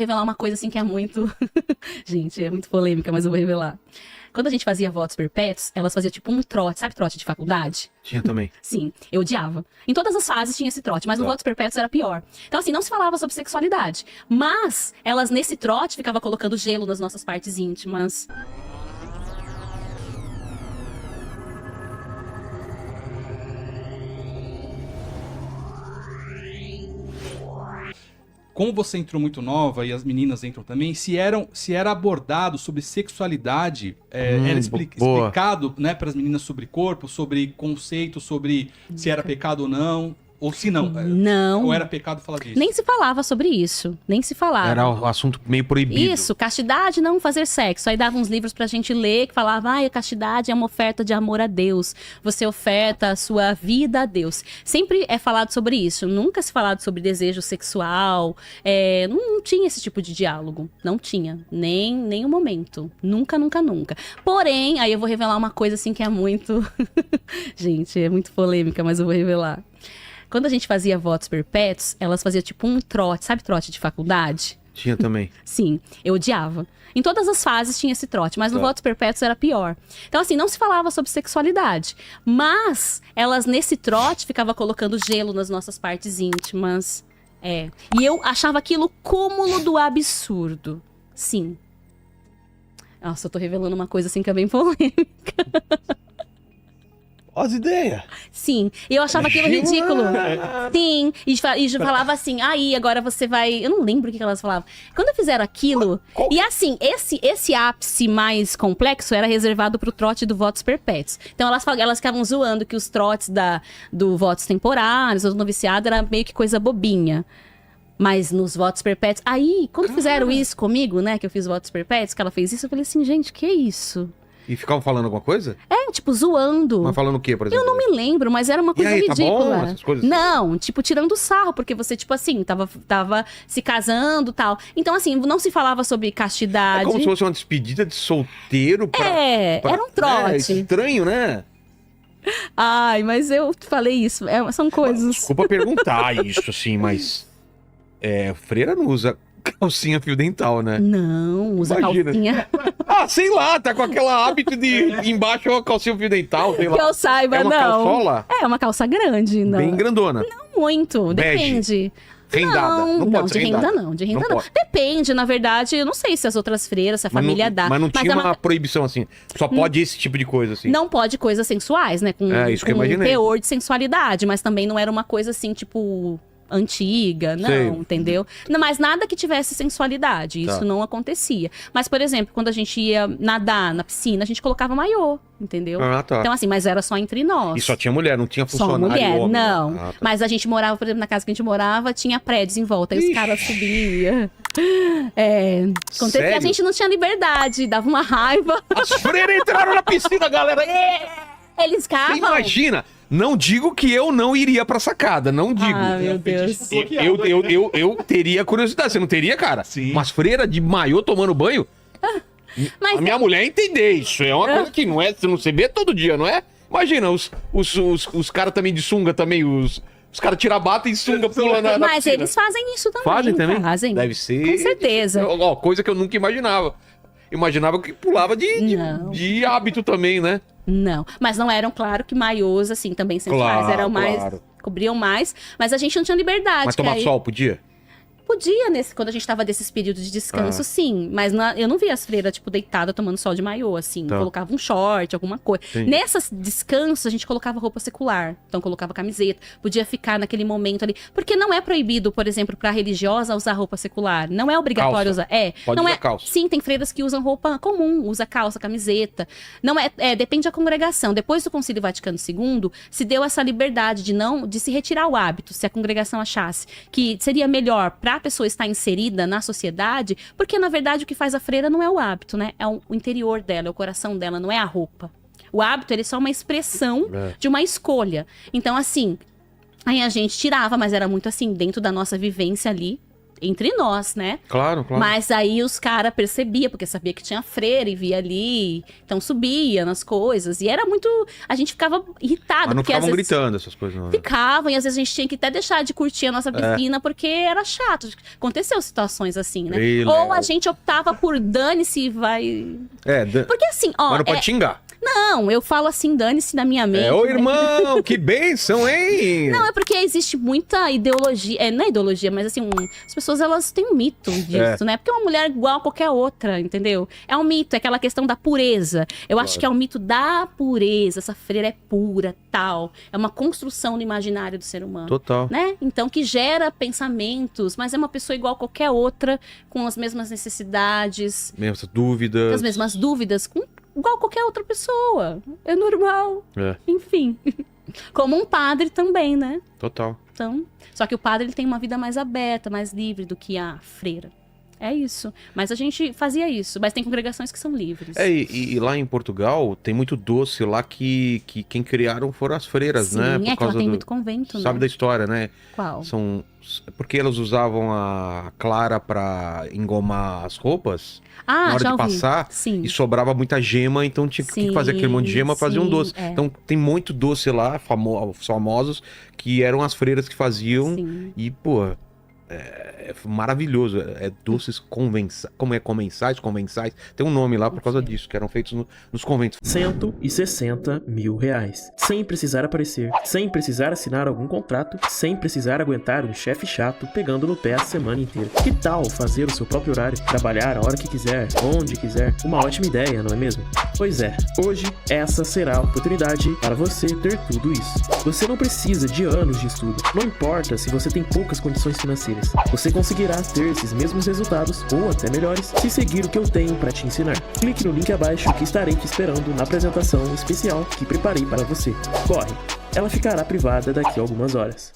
revelar uma coisa assim que é muito... Gente, é muito polêmica, mas eu vou revelar. Quando a gente fazia votos perpétuos, elas faziam tipo um trote, sabe trote de faculdade? Tinha também. Sim, eu odiava. Em todas as fases tinha esse trote, mas no votos perpétuos era pior. Então assim, não se falava sobre sexualidade, mas elas nesse trote ficavam colocando gelo nas nossas partes íntimas. Como você entrou muito nova e as meninas entram também, se era abordado sobre sexualidade, era explicado, né, para as meninas sobre corpo, sobre conceito, sobre se era pecado ou não, ou se não. Não. Ou era pecado falar disso? Nem se falava sobre isso, nem se falava. Era um assunto meio proibido. Isso, castidade, não fazer sexo. Aí dava uns livros pra gente ler que falava, a castidade é uma oferta de amor a Deus. Você oferta a sua vida a Deus. Sempre é falado sobre isso. Nunca se falado sobre desejo sexual. Não tinha esse tipo de diálogo. Não tinha. Nem um momento. Nunca, nunca, nunca. Porém, aí eu vou revelar uma coisa assim que é muito... Gente, é muito polêmica, mas eu vou revelar. Quando a gente fazia votos perpétuos, elas faziam tipo um trote, sabe trote de faculdade? Tinha também. Sim, eu odiava. Em todas as fases tinha esse trote, mas no votos perpétuos era pior. Então assim, não se falava sobre sexualidade, mas elas nesse trote ficavam colocando gelo nas nossas partes íntimas. E eu achava aquilo cúmulo do absurdo. Sim. Nossa, eu tô revelando uma coisa assim que é bem polêmica. As ideias. Sim, eu achava aquilo ridículo. Sim, e falava assim, aí agora você vai... Eu não lembro o que elas falavam. Quando fizeram aquilo... E assim, esse ápice mais complexo era reservado pro trote do votos perpétuos. Então elas ficavam zoando que os trotes do votos temporários, do noviciado, era meio que coisa bobinha. Mas nos votos perpétuos... Aí, quando fizeram isso comigo, né, que eu fiz votos perpétuos, que ela fez isso, eu falei assim, gente, que isso? E ficavam falando alguma coisa? Tipo, zoando. Mas falando o quê, por exemplo? Eu não me lembro, mas era uma coisa aí, ridícula. tá bom? Essas coisas assim? Não, tipo, tirando sarro, porque você, tipo assim, tava se casando e tal. Então, assim, não se falava sobre castidade. É como se fosse uma despedida de solteiro pra... Era um trote. É estranho, né? Ai, mas eu falei isso. São coisas... Desculpa perguntar isso, assim, mas... freira não usa calcinha fio dental, né? Não, usa Imagina. calcinha. Sei lá, tá com aquela hábito de embaixo uma calcinha fio dental, sei lá. Que eu saiba, é uma não. calçola? É uma calça grande, não. Bem grandona. Não muito, depende. Rendada. Não pode de ser renda rendada. não, de renda Não não. pode. Depende, na verdade, eu não sei se as outras freiras, se a família dá. Mas não tinha é uma proibição assim. Só pode esse tipo de coisa, assim. Não pode coisas sensuais, né? Com isso que eu um imaginei. teor de sensualidade, mas também não era uma coisa assim, tipo... antiga, não, Sei. entendeu? Não, mas nada que tivesse sensualidade, isso não acontecia. Mas, por exemplo, quando a gente ia nadar na piscina, a gente colocava maiô, entendeu? Tá. Então, assim, mas era só entre nós. E só tinha mulher, não tinha Só funcionário mulher, homem, não. né? Tá. Mas a gente morava, por exemplo, na casa que a gente morava, tinha prédios em volta, aí os caras subiam. Acontecia, Sério? a gente não tinha liberdade, dava uma raiva. As freiras entraram na piscina, galera! Eles Você cavam. imagina? Não digo que eu não iria pra sacada, não digo. Ah, meu Deus. Eu teria curiosidade, você não teria, cara? Sim. Umas freiras de maiô tomando banho? Mas A minha mulher entender isso, é uma coisa que não é, você não se vê todo dia, não é? Imagina, os caras também de sunga também, os caras tiram a bata e sunga pulando na Mas piscina. eles fazem isso também. Fazem também? Fazem. Deve ser. Com certeza. Coisa que eu nunca imaginava. Imaginava que pulava Não. de hábito também, né? Não, mas não eram, claro, que maiôs, assim, também sensuais. Claro, Eram mais, claro. cobriam mais, mas a gente não tinha liberdade. Mas que tomar aí- sol podia? Podia, quando a gente tava desses períodos de descanso, sim. Mas eu não via as freiras, tipo, deitada tomando sol de maiô, assim. Tá. Colocava um short, alguma coisa. Entendi. Nessas descansos, a gente colocava roupa secular. Então, colocava camiseta. Podia ficar naquele momento ali. Porque não é proibido, por exemplo, pra religiosa usar roupa secular. Não é obrigatório Calça. usar. Pode não usar é... calça. Sim, tem freiras que usam roupa comum. Usa calça, camiseta. Não depende da congregação. Depois do Concílio Vaticano II, se deu essa liberdade de se retirar o hábito, se a congregação achasse que seria melhor pra pessoa estar inserida na sociedade, porque na verdade o que faz a freira não é o hábito, né? É o interior dela, é o coração dela, não é a roupa. O hábito, ele é só uma expressão de uma escolha. Então, assim, aí a gente tirava, mas era muito assim, dentro da nossa vivência ali, entre nós, né? Claro, claro. Mas aí os caras percebiam, porque sabia que tinha freira e via ali, então subia nas coisas. E era muito... A gente ficava irritado. Mas não porque ficavam às vezes gritando essas coisas, não. Né? Ficavam, e às vezes a gente tinha que até deixar de curtir a nossa piscina, porque era chato. Aconteceu situações assim, né? Ei, Ou Léo. a gente optava por dane-se e vai... É, Porque assim, ó... mas não pode xingar. Não, eu falo assim, dane-se na minha mente. Ô irmão, que bênção, hein? Não, é porque existe muita ideologia, não é ideologia, mas assim, as pessoas elas têm um mito disso, né? Porque é uma mulher igual a qualquer outra, entendeu? É um mito, é aquela questão da pureza. Eu acho que é um mito da pureza, essa freira é pura, tal. É uma construção no imaginário do ser humano. Total. Né? Então, que gera pensamentos, mas é uma pessoa igual a qualquer outra, com as mesmas necessidades, Mesmas dúvidas. as mesmas dúvidas, igual qualquer outra pessoa. É normal. É, Enfim. Como um padre também, né? total. Então, só que o padre ele tem uma vida mais aberta, mais livre do que a freira. É isso. Mas a gente fazia isso. Mas tem congregações que são livres. E lá em Portugal tem muito doce lá que quem criaram foram as freiras, Sim, né? é que ela tem muito convento, Sabe né? da história, né? Qual? Porque elas usavam a clara pra engomar as roupas Ah, na hora já de ouvi. passar Sim. e sobrava muita gema, então tinha que Sim, fazer aquele monte de gema pra fazer um sim, doce. é. Então tem muito doce lá, famosos, que eram as freiras que faziam Sim. e, pô, é maravilhoso. É doces convençais. Como é comensais? Tem um nome lá por causa disso, que eram feitos nos conventos. R$160 mil. Sem precisar aparecer, sem precisar assinar algum contrato, sem precisar aguentar um chefe chato pegando no pé a semana inteira. Que tal fazer o seu próprio horário, trabalhar a hora que quiser, onde quiser? Uma ótima ideia, não é mesmo? Pois é, hoje essa será a oportunidade para você ter tudo isso. Você não precisa de anos de estudo, não importa se você tem poucas condições financeiras. Você conseguirá ter esses mesmos resultados, ou até melhores, se seguir o que eu tenho para te ensinar. Clique no link abaixo que estarei te esperando na apresentação especial que preparei para você. Corre! Ela ficará privada daqui a algumas horas.